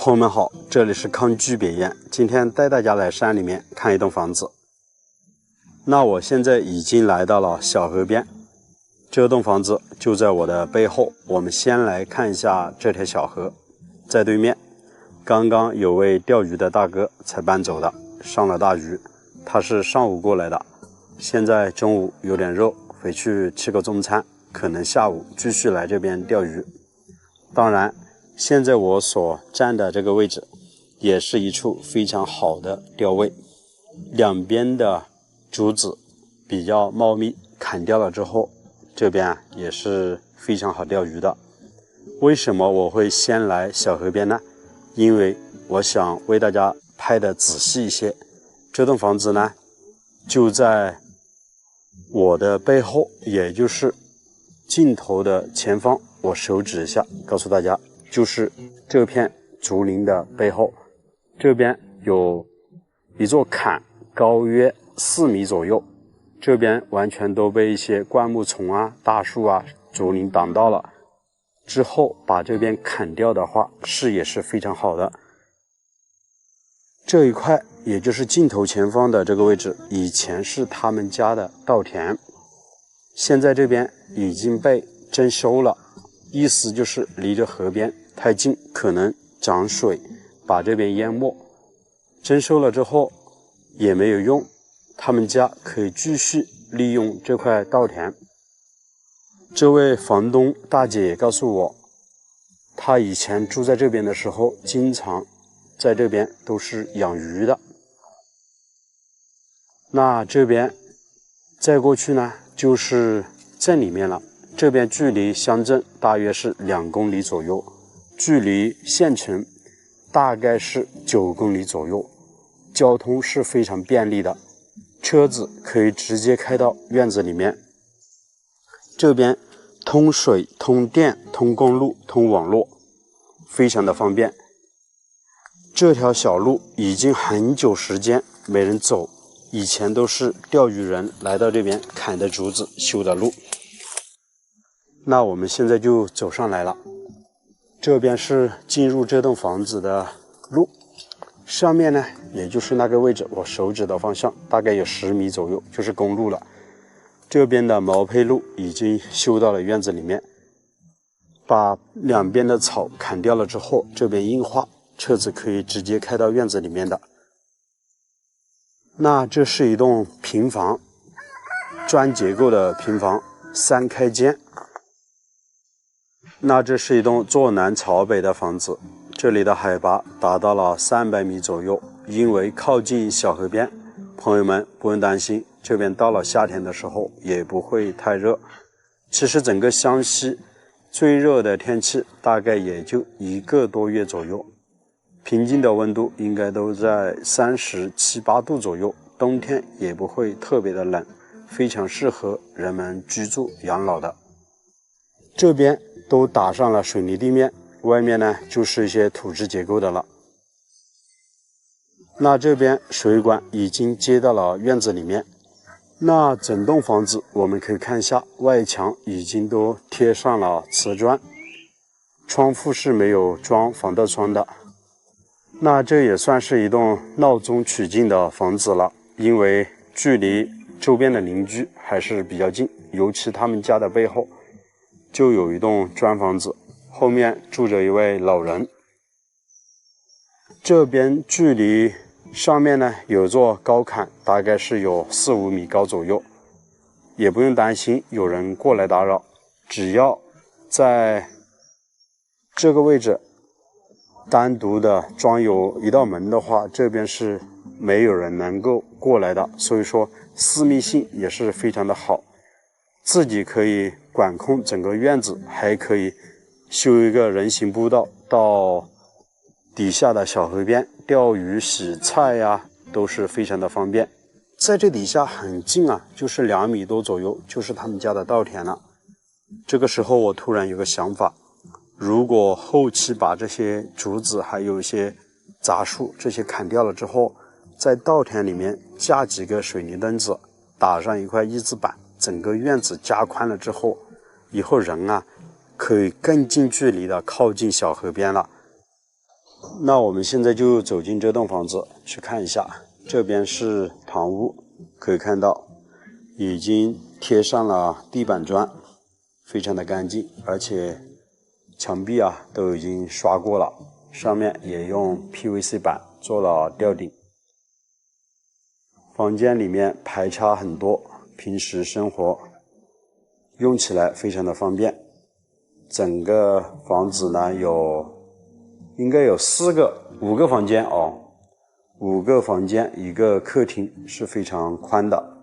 朋友们好，这里是康居别院，今天带大家来山里面看一栋房子。那我现在已经来到了小河边，这栋房子就在我的背后。我们先来看一下这条小河，在对面，刚刚有位钓鱼的大哥才搬走的，上了大鱼，他是上午过来的，现在中午有点热，回去吃个中餐，可能下午继续来这边钓鱼。当然现在我所站的这个位置也是一处非常好的钓位，两边的竹子比较茂密，砍掉了之后，这边也是非常好钓鱼的。为什么我会先来小河边呢？因为我想为大家拍的仔细一些。这栋房子呢就在我的背后，也就是镜头的前方，我手指一下告诉大家，就是这片竹林的背后，这边有一座坎，高约4米左右，这边完全都被一些灌木丛啊、大树啊、竹林挡到了，之后把这边砍掉的话，视野是非常好的。这一块也就是镜头前方的这个位置，以前是他们家的稻田，现在这边已经被征收了，意思就是离着河边太近，可能涨水把这边淹没。征收了之后也没有用，他们家可以继续利用这块稻田。这位房东大姐也告诉我，她以前住在这边的时候，经常在这边都是养鱼的。那这边再过去呢，就是镇里面了。这边距离乡镇大约是2公里左右，距离县城大概是9公里左右，交通是非常便利的，车子可以直接开到院子里面。这边通水、通电、通公路、通网络，非常的方便。这条小路已经很久时间没人走，以前都是钓鱼人来到这边砍的竹子修的路。那我们现在就走上来了，这边是进入这栋房子的路，上面呢也就是那个位置，我手指的方向大概有10米左右就是公路了。这边的毛坯路已经修到了院子里面，把两边的草砍掉了之后，这边硬化，车子可以直接开到院子里面的。那这是一栋平房，砖结构的平房，3开间。那这是一栋坐南朝北的房子，这里的海拔达到了300米左右。因为靠近小河边，朋友们不用担心，这边到了夏天的时候也不会太热。其实整个湘西最热的天气大概也就1个多月左右，平均的温度应该都在37、8度左右，冬天也不会特别的冷，非常适合人们居住养老的。这边都打上了水泥地面，外面呢就是一些土质结构的了。那这边水管已经接到了院子里面。那整栋房子我们可以看一下，外墙已经都贴上了瓷砖，窗户是没有装防盗窗的。那这也算是一栋闹中取静的房子了，因为距离周边的邻居还是比较近，尤其他们家的背后就有一栋砖房子，后面住着一位老人。这边距离上面呢有座高坎，大概是有4、5米高左右，也不用担心有人过来打扰，只要在这个位置单独的装有一道门的话，这边是没有人能够过来的，所以说私密性也是非常的好，自己可以管控整个院子，还可以修一个人行步道到底下的小河边钓鱼、洗菜呀，都是非常的方便。在这底下很近啊，就是2米多左右，就是他们家的稻田了。这个时候我突然有个想法，如果后期把这些竹子还有一些杂树这些砍掉了之后，在稻田里面架几个水泥墩子，打上一块1字板，整个院子加宽了之后，以后人啊可以更近距离的靠近小河边了。那我们现在就走进这栋房子去看一下。这边是堂屋，可以看到已经贴上了地板砖，非常的干净，而且墙壁都已经刷过了，上面也用 PVC 板做了吊顶。房间里面排插很多，平时生活用起来非常的方便。整个房子呢应该有5个房间，5个房间1个客厅，是非常宽的。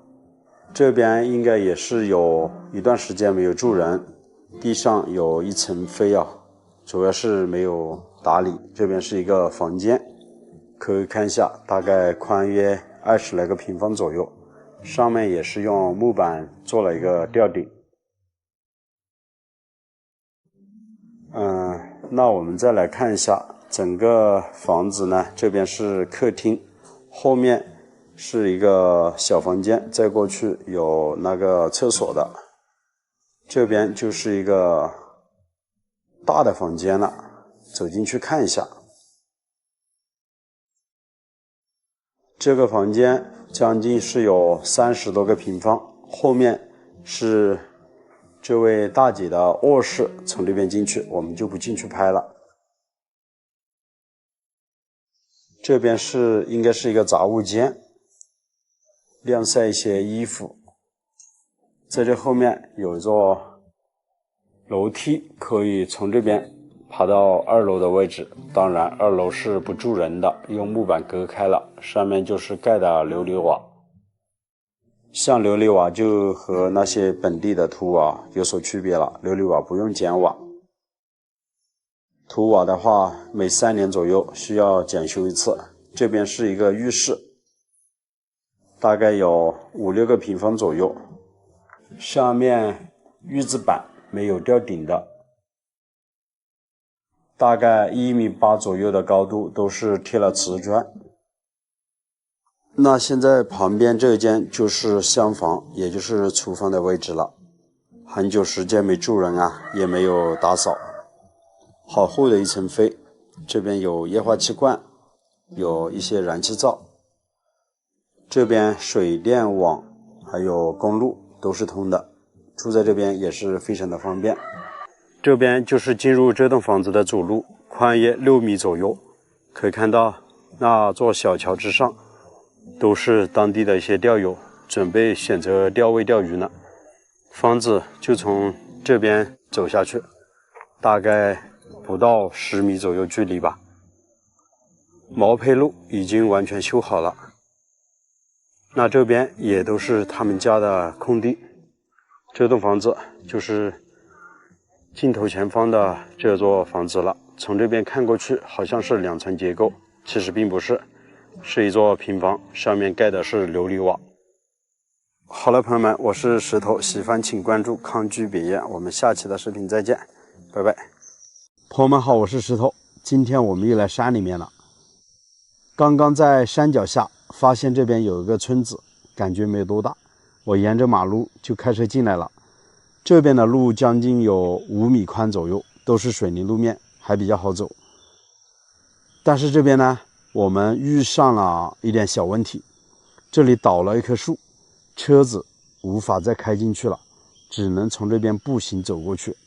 这边应该也是有一段时间没有住人，地上有一层飞主要是没有打理。这边是一个房间，可以看一下，大概宽约20来个平方左右，上面也是用木板做了一个吊顶。那我们再来看一下整个房子呢，这边是客厅，后面是一个小房间，再过去有那个厕所的，这边就是一个大的房间了，走进去看一下。这个房间将近是有30多个平方，后面是这位大姐的卧室，从这边进去，我们就不进去拍了。这边应该是一个杂物间，晾晒一些衣服。在这后面有一座楼梯，可以从这边爬到2楼的位置。当然2楼是不住人的，用木板隔开了，上面就是盖的琉璃瓦。像琉璃瓦就和那些本地的土瓦有所区别了，琉璃瓦不用剪瓦，土瓦的话每3年左右需要检修一次。这边是一个浴室，大概有5、6个平方左右，上面浴字板没有吊顶的，大概1.8米左右的高度，都是贴了瓷砖。那现在旁边这间就是厢房，也就是厨房的位置了。很久时间没住人也没有打扫，好厚的一层飞。这边有液化气罐，有一些燃气灶，这边水电网还有公路都是通的，住在这边也是非常的方便。这边就是进入这栋房子的主路，宽约6米左右，可以看到那座小桥之上都是当地的一些钓友，准备选择钓位钓鱼呢。房子就从这边走下去，大概不到10米左右距离吧。毛坯路已经完全修好了。那这边也都是他们家的空地。这栋房子就是镜头前方的这座房子了。从这边看过去好像是2层结构，其实并不是，是一座平房，上面盖的是琉璃瓦。好了，朋友们，我是石头，喜欢请关注康居别院，我们下期的视频再见，拜拜。朋友们好，我是石头，今天我们又来山里面了。刚刚在山脚下发现这边有一个村子，感觉没有多大，我沿着马路就开车进来了。这边的路将近有5米宽左右，都是水泥路面，还比较好走。但是这边呢，我们遇上了一点小问题，这里倒了一棵树，车子无法再开进去了，只能从这边步行走过去。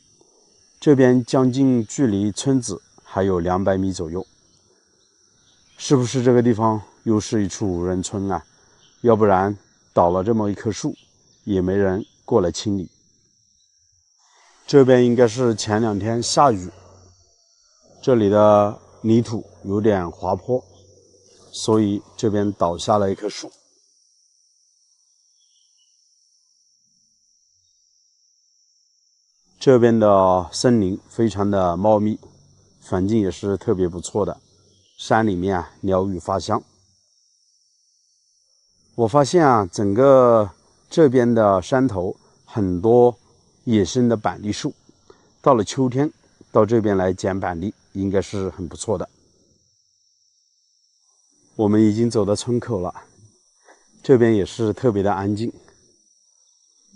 这边将近距离村子还有200米左右，是不是这个地方又是一处无人村啊？要不然倒了这么一棵树，也没人过来清理。这边应该是前2天下雨，这里的泥土有点滑坡，所以这边倒下了一棵树。这边的森林非常的茂密，环境也是特别不错的。山里面鸟语发香。我发现整个这边的山头很多野生的板栗树，到了秋天到这边来捡板栗应该是很不错的。我们已经走到村口了，这边也是特别的安静，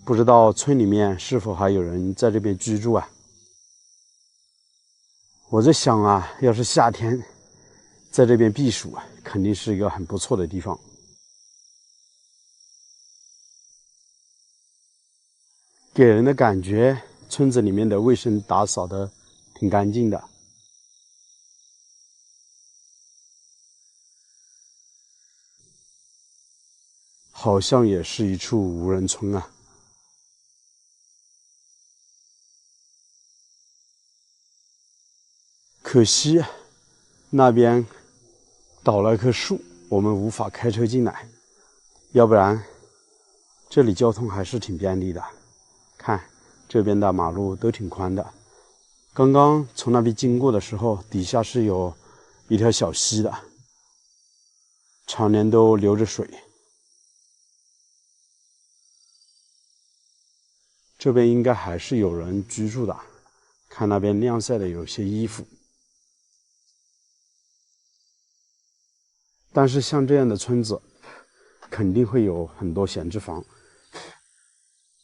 不知道村里面是否还有人在这边居住啊？我在想要是夏天在这边避暑啊，肯定是一个很不错的地方。给人的感觉，村子里面的卫生打扫的挺干净的。好像也是一处无人村啊。可惜那边倒了棵树，我们无法开车进来，要不然这里交通还是挺便利的。看这边的马路都挺宽的，刚刚从那边经过的时候，底下是有一条小溪的，常年都流着水。这边应该还是有人居住的，看那边晾晒的有些衣服。但是像这样的村子，肯定会有很多闲置房。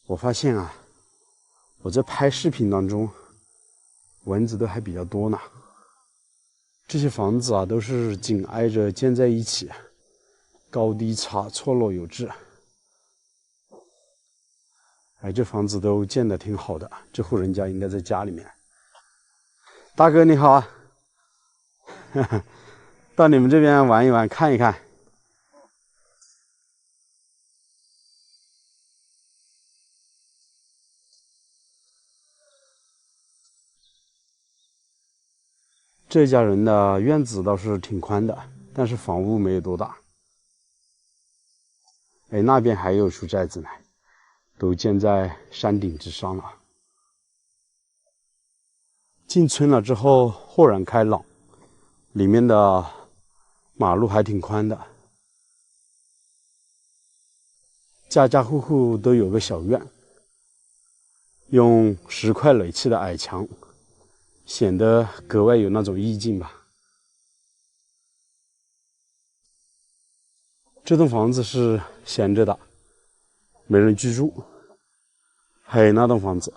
我发现啊，我在拍视频当中，蚊子都还比较多呢。这些房子啊，都是紧挨着建在一起，高低差，错落有致。哎，这房子都建得挺好的，这户人家应该在家里面。大哥你好啊，到你们这边玩一玩，看一看。这家人的院子倒是挺宽的，但是房屋没有多大。哎，那边还有处寨子呢，都建在山顶之上了。进村了之后豁然开朗，里面的马路还挺宽的，家家户户都有个小院，用石块垒砌的矮墙，显得格外有那种意境吧。这栋房子是闲着的，没人居住。还有那栋房子，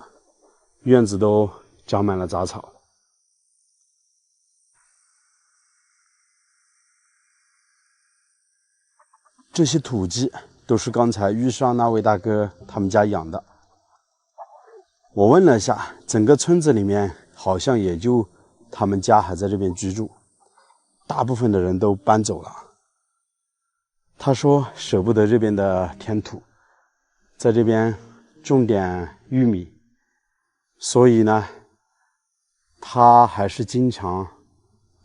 院子都长满了杂草。这些土鸡都是刚才遇上那位大哥他们家养的。我问了一下，整个村子里面好像也就他们家还在这边居住，大部分的人都搬走了。他说舍不得这边的田土，在这边种点玉米，所以呢，他还是经常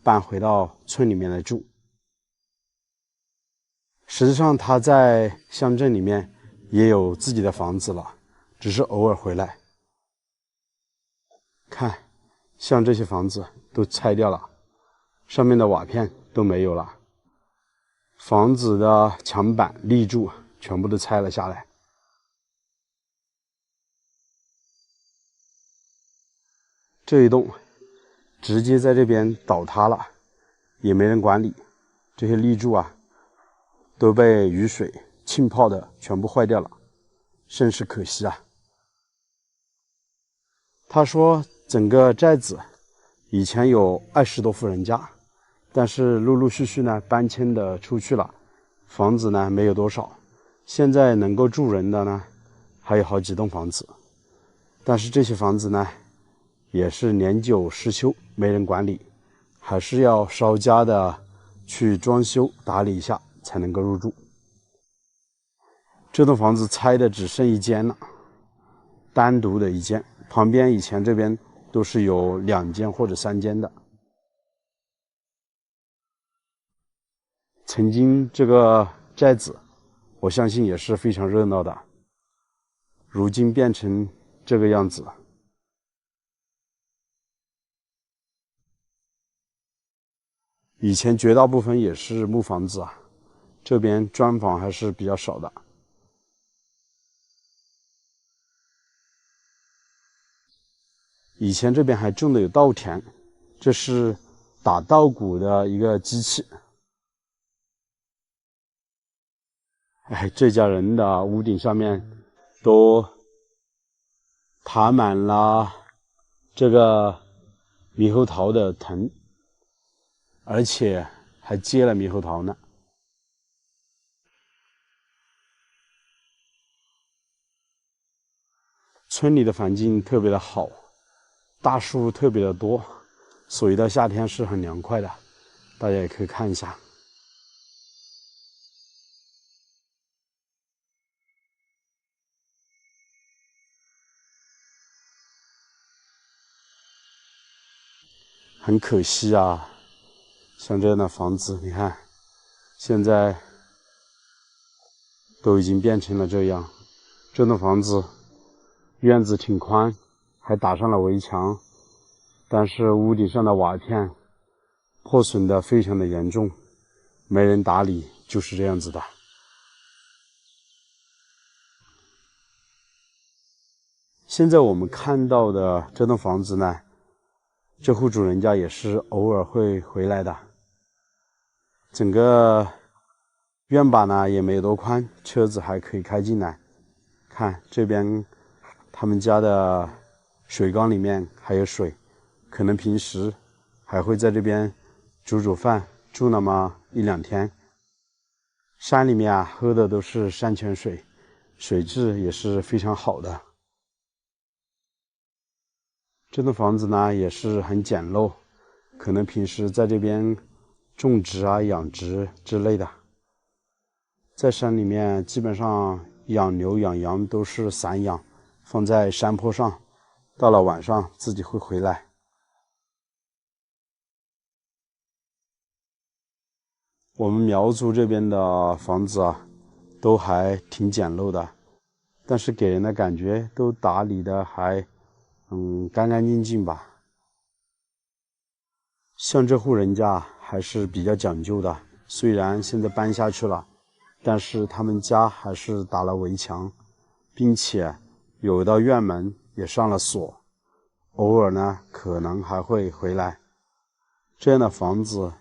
搬回到村里面来住。实际上他在乡镇里面也有自己的房子了，只是偶尔回来。看，像这些房子都拆掉了，上面的瓦片都没有了，房子的墙板立柱全部都拆了下来。这一栋直接在这边倒塌了，也没人管理，这些立柱啊都被雨水浸泡的全部坏掉了，甚是可惜啊。他说整个寨子以前有20多户人家，但是陆陆续续呢搬迁的出去了，房子呢没有多少，现在能够住人的呢还有好几栋房子，但是这些房子呢也是年久失修，没人管理，还是要稍加的去装修打理一下才能够入住。这栋房子拆的只剩一间了，单独的一间，旁边以前这边都是有2间或者3间的。曾经这个寨子，我相信也是非常热闹的，如今变成这个样子。以前绝大部分也是木房子啊，这边砖房还是比较少的。以前这边还种的有稻田，这是打稻谷的一个机器。哎，这家人的屋顶上面都爬满了这个猕猴桃的藤，而且还结了猕猴桃呢。村里的环境特别的好，大树特别的多，所以到夏天是很凉快的，大家也可以看一下。很可惜啊，像这样的房子，你看，现在都已经变成了这样。这栋房子院子挺宽，还打上了围墙，但是屋顶上的瓦片破损的非常的严重，没人打理，就是这样子的。现在我们看到的这栋房子呢，这户主人家也是偶尔会回来的。整个院坝呢也没多宽，车子还可以开进来。看这边他们家的水缸里面还有水，可能平时还会在这边煮饭，住那么1-2天。山里面啊喝的都是山泉水，水质也是非常好的。这栋房子呢也是很简陋，可能平时在这边种植啊养殖之类的。在山里面基本上养牛养羊都是散养，放在山坡上，到了晚上自己会回来。我们苗族这边的房子啊都还挺简陋的，但是给人的感觉都打理的还干干净净吧。像这户人家还是比较讲究的，虽然现在搬下去了，但是他们家还是打了围墙，并且有的院门也上了锁，偶尔呢可能还会回来。这样的房子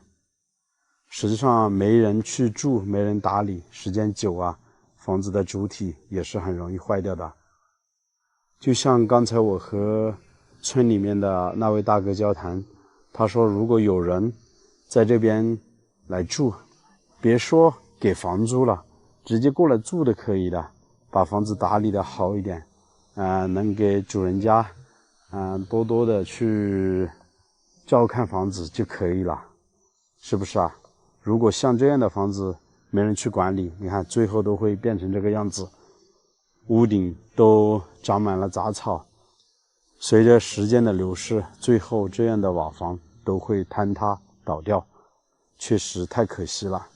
实际上没人去住，没人打理，时间久啊，房子的主体也是很容易坏掉的。就像刚才我和村里面的那位大哥交谈，他说如果有人在这边来住，别说给房租了，直接过来住都可以的，把房子打理的好一点，能给主人家多多的去照看房子就可以了，是不是啊？如果像这样的房子没人去管理，你看最后都会变成这个样子，屋顶都长满了杂草，随着时间的流逝，最后这样的瓦房都会坍塌倒掉，确实太可惜了。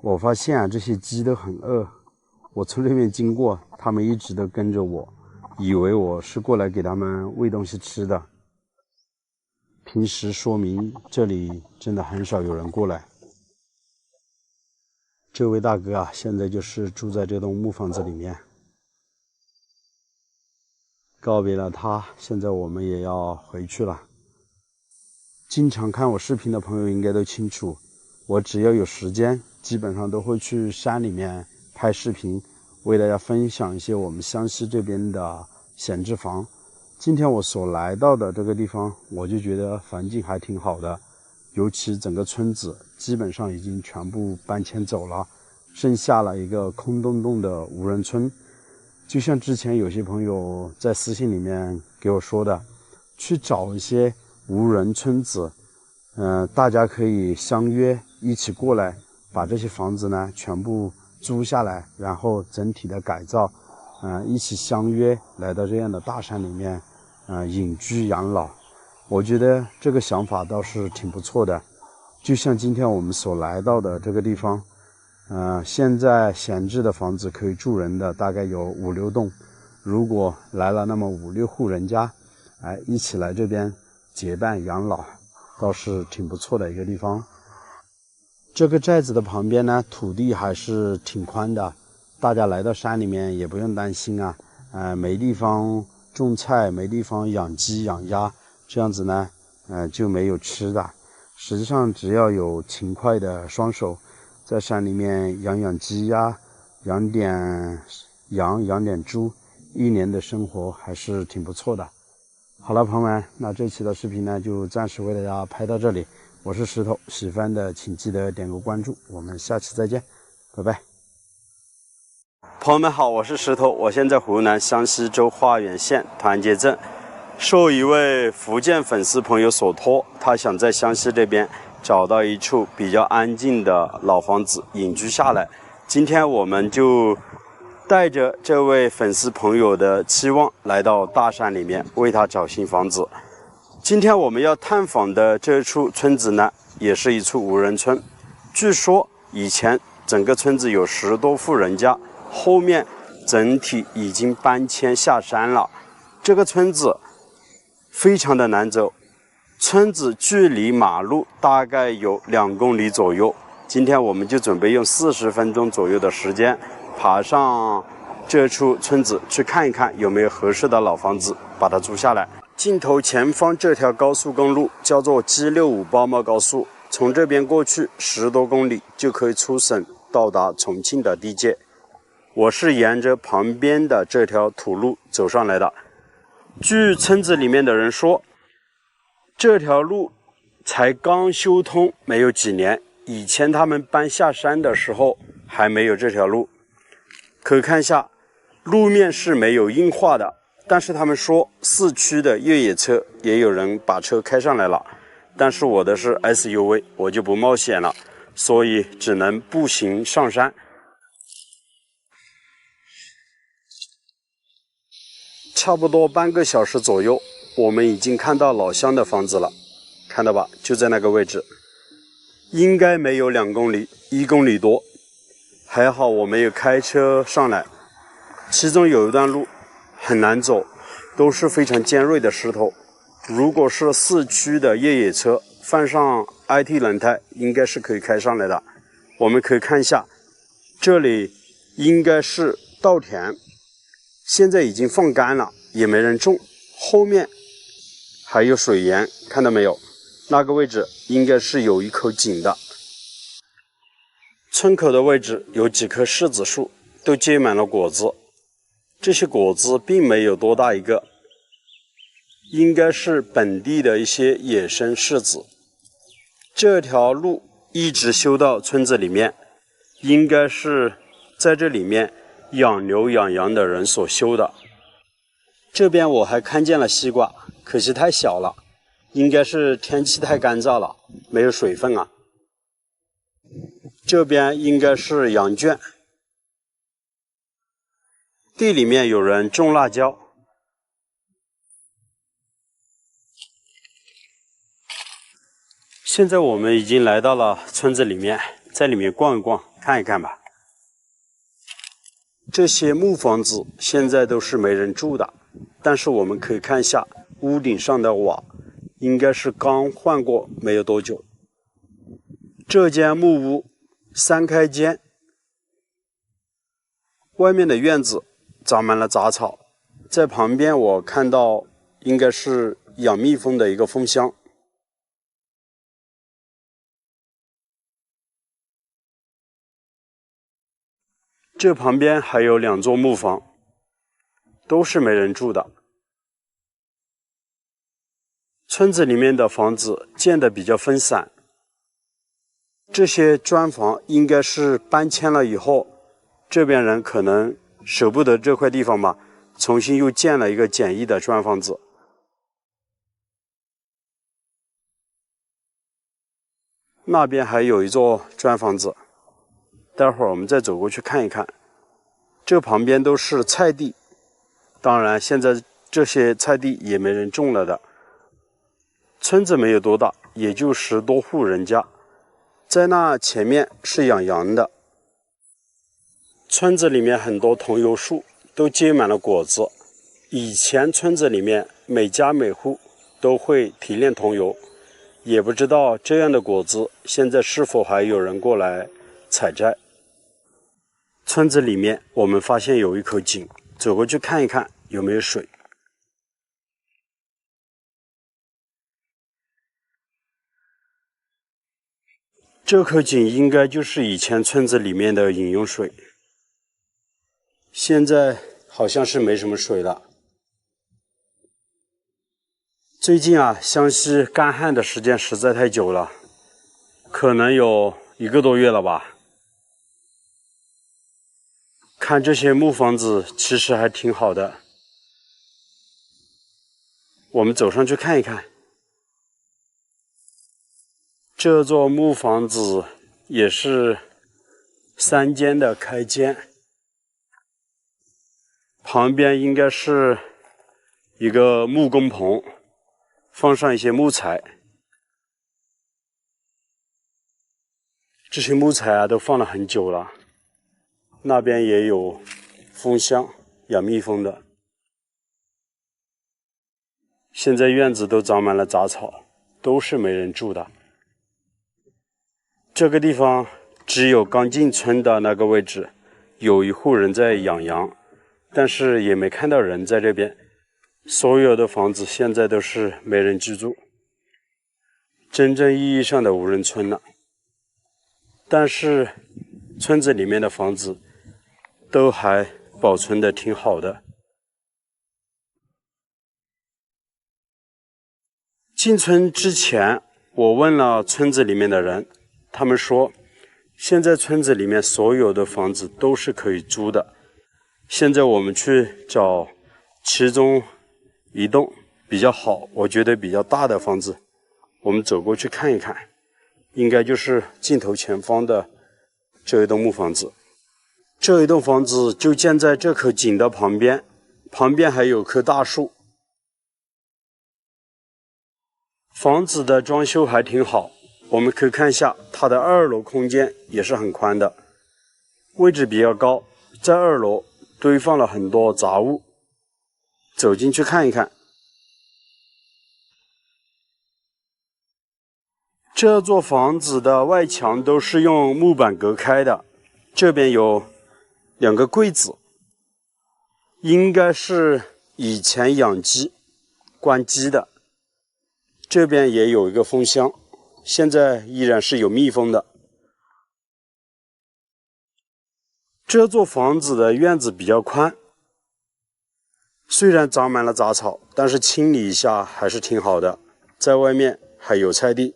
我发现啊，这些鸡都很饿，我从这边经过，它们一直都跟着我，以为我是过来给它们喂东西吃的。平时说明这里真的很少有人过来。这位大哥啊，现在就是住在这栋木房子里面。告别了他，现在我们也要回去了。经常看我视频的朋友应该都清楚，我只要有时间，基本上都会去山里面拍视频，为大家分享一些我们湘西这边的闲置房。今天我所来到的这个地方，我就觉得环境还挺好的，尤其整个村子基本上已经全部搬迁走了，剩下了一个空洞洞的无人村。就像之前有些朋友在私信里面给我说的，去找一些无人村子，大家可以相约一起过来，把这些房子呢全部租下来，然后整体的改造，一起相约来到这样的大山里面，隐居养老。我觉得这个想法倒是挺不错的。就像今天我们所来到的这个地方，现在闲置的房子可以住人的大概有5-6栋，如果来了那么5-6户人家，一起来这边结伴养老，倒是挺不错的一个地方。这个寨子的旁边呢，土地还是挺宽的，大家来到山里面也不用担心啊，没地方种菜，没地方养鸡养鸭，这样子呢，就没有吃的。实际上只要有勤快的双手，在山里面养鸡鸭，养点羊，养点猪，一年的生活还是挺不错的。好了，朋友们，那这期的视频呢，就暂时为大家拍到这里，我是石头，喜欢的请记得点个关注，我们下期再见，拜拜。朋友们好，我是石头，我现在湖南湘西州花垣县团结镇，受一位福建粉丝朋友所托，他想在湘西这边找到一处比较安静的老房子隐居下来。今天我们就带着这位粉丝朋友的期望来到大山里面为他找新房子。今天我们要探访的这处村子呢，也是一处无人村。据说以前整个村子有10多户人家，后面整体已经搬迁下山了。这个村子非常的难走，村子距离马路大概有2公里左右。今天我们就准备用40分钟左右的时间爬上这处村子去看一看有没有合适的老房子把它租下来。镜头前方这条高速公路叫做 G65包茂高速，从这边过去10多公里就可以出省到达重庆的地界。我是沿着旁边的这条土路走上来的。据村子里面的人说，这条路才刚修通没有几年，以前他们搬下山的时候还没有这条路。可以看一下，路面是没有硬化的，但是他们说市区的越野车也有人把车开上来了，但是我的是 SUV， 我就不冒险了，所以只能步行上山。差不多半个小时左右，我们已经看到老乡的房子了，看到吧？就在那个位置，应该没有2公里，1公里多。还好我没有开车上来，其中有一段路很难走，都是非常尖锐的石头。如果是市区的越野车，放上 IT 轮胎，应该是可以开上来的。我们可以看一下，这里应该是稻田，现在已经放干了，也没人种。后面还有水源，看到没有？那个位置应该是有一口井的。村口的位置有几棵柿子树，都结满了果子。这些果子并没有多大一个，应该是本地的一些野生柿子。这条路一直修到村子里面，应该是在这里面养牛养羊的人所修的。这边我还看见了西瓜，可惜太小了，应该是天气太干燥了，没有水分啊。这边应该是羊圈，地里面有人种辣椒。现在我们已经来到了村子里面，在里面逛一逛，看一看吧。这些木房子现在都是没人住的，但是我们可以看一下屋顶上的瓦，应该是刚换过没有多久。这间木屋3开间，外面的院子长满了杂草，在旁边我看到应该是养蜜蜂的一个蜂箱。这旁边还有2座木房，都是没人住的。村子里面的房子建得比较分散，这些砖房应该是搬迁了以后，这边人可能舍不得这块地方吧，重新又建了一个简易的砖房子。那边还有一座砖房子，待会儿我们再走过去看一看。这旁边都是菜地，当然现在这些菜地也没人种了的。村子没有多大，也就10多户人家。在那前面是养羊的。村子里面很多桐油树都结满了果子。以前村子里面每家每户都会提炼桐油，也不知道这样的果子现在是否还有人过来采摘。村子里面我们发现有一口井，走过去看一看有没有水。这口井应该就是以前村子里面的饮用水，现在好像是没什么水了。最近啊，湘西干旱的时间实在太久了，可能有1个多月了吧。看这些木房子其实还挺好的，我们走上去看一看。这座木房子也是3间的开间，旁边应该是一个木工棚，放上一些木材。这些木材啊都放了很久了。那边也有蜂箱养蜜蜂的。现在院子都长满了杂草，都是没人住的。这个地方只有刚进村的那个位置有一户人在养羊，但是也没看到人在这边。所有的房子现在都是没人居住，真正意义上的无人村了。但是村子里面的房子都还保存得挺好的。进村之前，我问了村子里面的人，他们说现在村子里面所有的房子都是可以租的。现在我们去找其中一栋比较好，我觉得比较大的房子，我们走过去看一看，应该就是镜头前方的这一栋木房子。这一栋房子就建在这口井的旁边，旁边还有棵大树。房子的装修还挺好，我们可以看一下它的2楼空间也是很宽的，位置比较高，在2楼堆放了很多杂物。走进去看一看。这座房子的外墙都是用木板隔开的，这边有2个柜子，应该是以前养鸡关鸡的。这边也有一个蜂箱，现在依然是有蜜蜂的。这座房子的院子比较宽，虽然长满了杂草，但是清理一下还是挺好的。在外面还有菜地。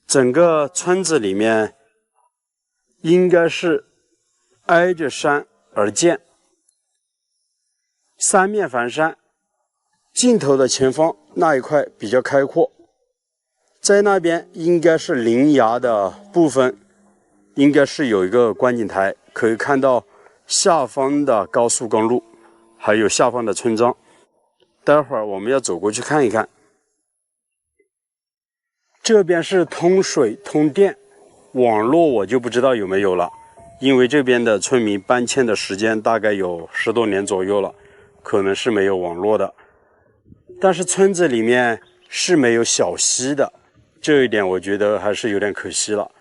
整个村子里面应该是挨着山而建，3面环山，尽头的前方那一块比较开阔，在那边应该是临崖的部分，应该是有一个观景台，可以看到下方的高速公路，还有下方的村庄。待会儿我们要走过去看一看。这边是通水通电，网络我就不知道有没有了，因为这边的村民搬迁的时间大概有10多年左右了，可能是没有网络的。但是村子里面是没有小溪的，这一点我觉得还是有点可惜了。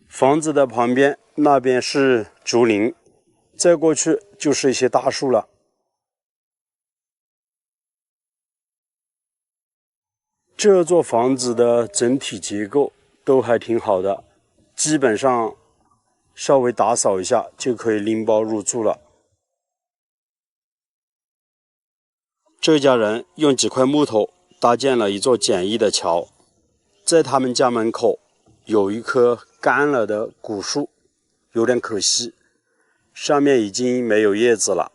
房子的旁边那边是竹林，再过去就是一些大树了。这座房子的整体结构都还挺好的，基本上稍微打扫一下就可以拎包入住了。这家人用几块木头搭建了一座简易的桥，在他们家门口有一棵干了的古树，有点可惜，上面已经没有叶子了。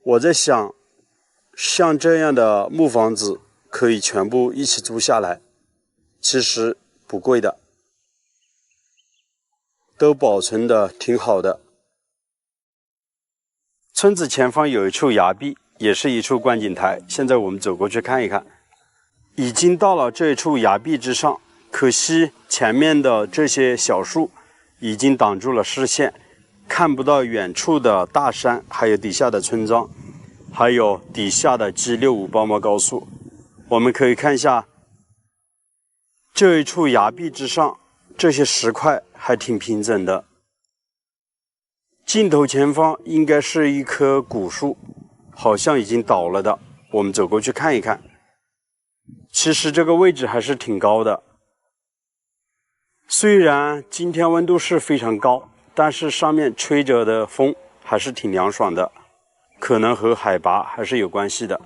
我在想，像这样的木房子可以全部一起租下来，其实不贵的，都保存的挺好的。村子前方有一处崖壁，也是一处观景台，现在我们走过去看一看。已经到了这一处崖壁之上，可惜前面的这些小树已经挡住了视线，看不到远处的大山，还有底下的村庄，还有底下的 G65包膜高速。我们可以看一下这一处崖壁之上，这些石块还挺平整的。镜头前方应该是一棵古树，好像已经倒了的，我们走过去看一看。其实这个位置还是挺高的，虽然今天温度是非常高，但是上面吹着的风还是挺凉爽的，可能和海拔还是有关系的。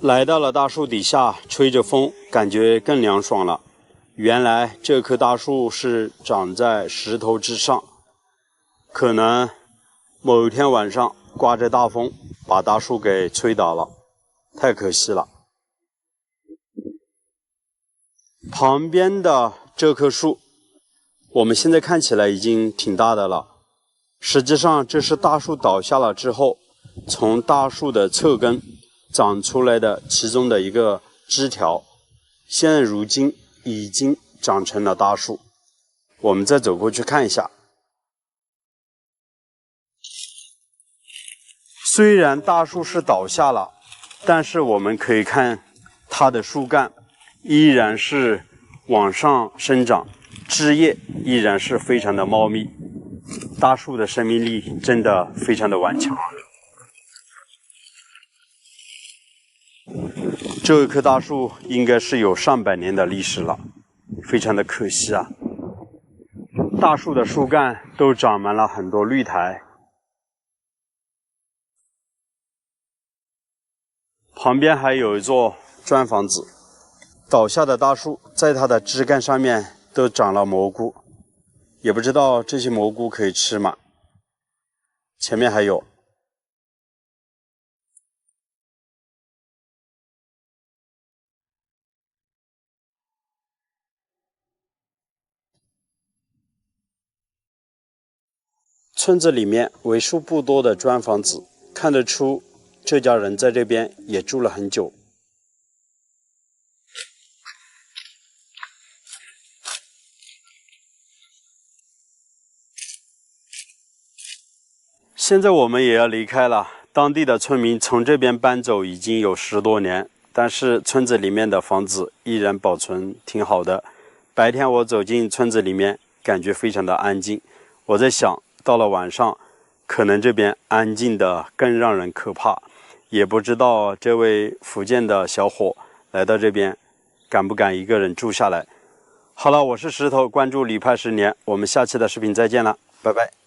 来到了大树底下，吹着风，感觉更凉爽了。原来这棵大树是长在石头之上，可能某一天晚上刮着大风，把大树给吹倒了，太可惜了。旁边的这棵树，我们现在看起来已经挺大的了，实际上这是大树倒下了之后，从大树的侧根长出来的其中的一个枝条，现在如今已经长成了大树。我们再走过去看一下，虽然大树是倒下了，但是我们可以看它的树干依然是往上生长，枝叶依然是非常的茂密。大树的生命力真的非常的顽强。这棵大树应该是有上百年的历史了，非常的可惜啊。大树的树干都长满了很多绿苔，旁边还有一座砖房子。倒下的大树在它的枝干上面都长了蘑菇，也不知道这些蘑菇可以吃吗？前面还有。村子里面为数不多的砖房子，看得出这家人在这边也住了很久。现在我们也要离开了，当地的村民从这边搬走已经有10多年，但是村子里面的房子依然保存挺好的。白天我走进村子里面，感觉非常的安静。我在想，到了晚上，可能这边安静的更让人可怕。也不知道这位福建的小伙来到这边，敢不敢一个人住下来？好了，我是石头，关注李派10年，我们下期的视频再见了，拜拜。